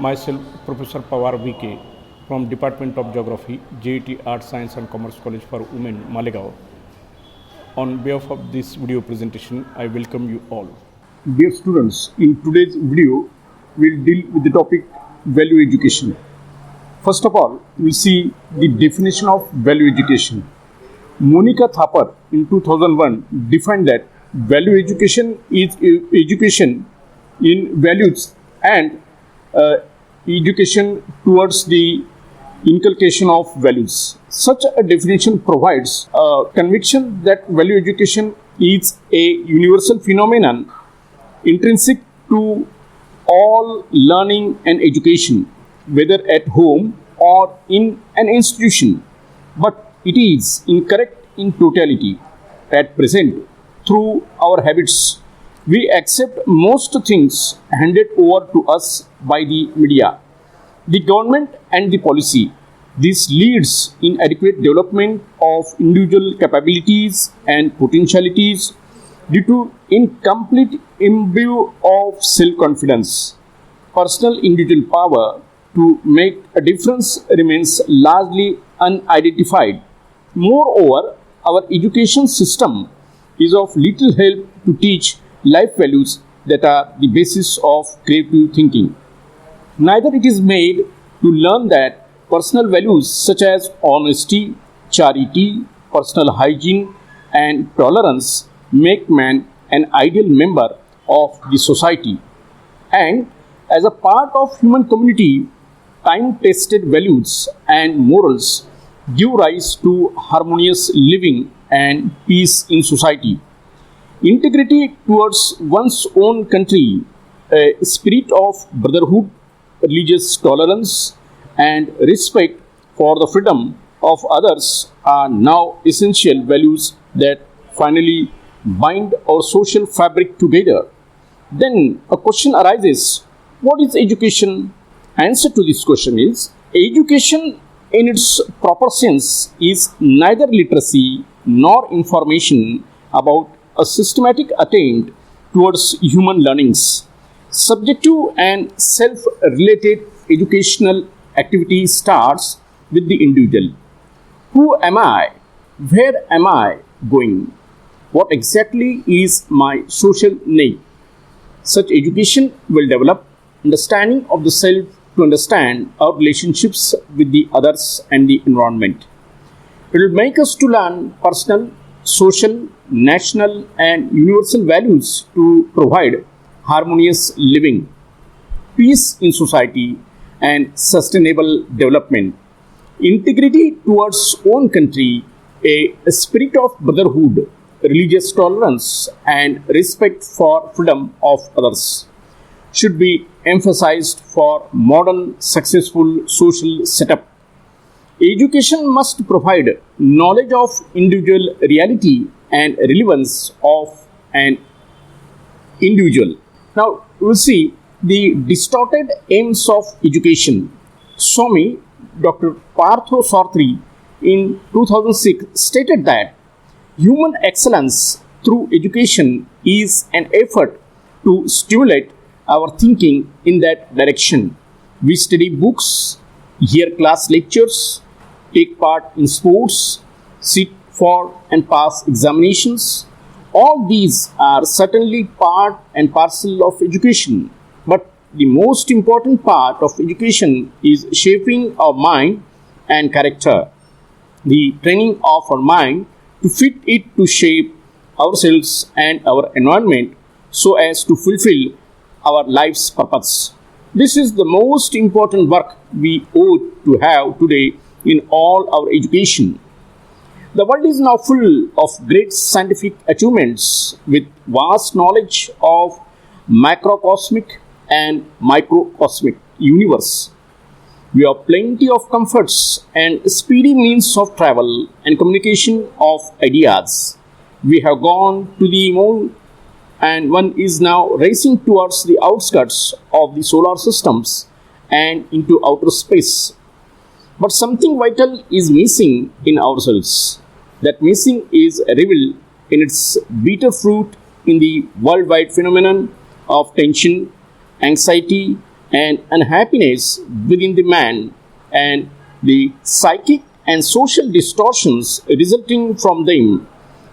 Myself, Professor Pawar VK from Department of Geography, J.A.T Art, Science and Commerce College for Women, Malegaon. On behalf of this video presentation, I welcome you all. Dear students, in today's video, we'll deal with the topic value education. First of all, we'll see the definition of value education. Monica Thapar in 2001 defined that value education is education in values and education towards the inculcation of values. Such a definition provides a conviction that value education is a universal phenomenon intrinsic to all learning and education, whether at home or in an institution. But it is incorrect in totality. At present, through our habits, we accept most things handed over to us by the media, the government and the policy. This leads inadequate development of individual capabilities and potentialities due to incomplete imbue of self-confidence. Personal individual power to make a difference remains largely unidentified. Moreover, our education system is of little help to teach life values that are the basis of creative thinking. Neither it is made to learn that personal values such as honesty, charity, personal hygiene, and tolerance make man an ideal member of the society. And as a part of human community, time-tested values and morals give rise to harmonious living and peace in society. Integrity towards one's own country, a spirit of brotherhood, religious tolerance, and respect for the freedom of others are now essential values that finally bind our social fabric together. Then a question arises, what is education? Answer to this question is, education in its proper sense is neither literacy nor information about a systematic attempt towards human learnings. Subjective and self-related educational activity starts with the individual. Who am I? Where am I going? What exactly is my social need? Such education will develop understanding of the self to understand our relationships with the others and the environment. It will make us to learn personal, social, national and universal values to provide harmonious living, peace in society and sustainable development, integrity towards own country, a spirit of brotherhood, religious tolerance and respect for freedom of others should be emphasized for modern successful social setup. Education must provide knowledge of individual reality and relevance of an individual. Now, we will see the distorted aims of education. Swami Dr. Partho Sartri in 2006 stated that human excellence through education is an effort to stimulate our thinking in that direction. We study books, hear class lectures, take part in sports, sit for and pass examinations. All these are certainly part and parcel of education. But the most important part of education is shaping our mind and character. The training of our mind to fit it to shape ourselves and our environment so as to fulfill our life's purpose. This is the most important work we ought to have today in all our education. The world is now full of great scientific achievements with vast knowledge of macrocosmic and microcosmic universe. We have plenty of comforts and speedy means of travel and communication of ideas. We have gone to the moon and one is now racing towards the outskirts of the solar systems and into outer space. But something vital is missing in ourselves. That missing is revealed in its bitter fruit in the worldwide phenomenon of tension, anxiety, and unhappiness within the man, and the psychic and social distortions resulting from them.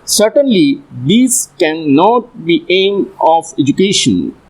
Certainly, these cannot be aim of education.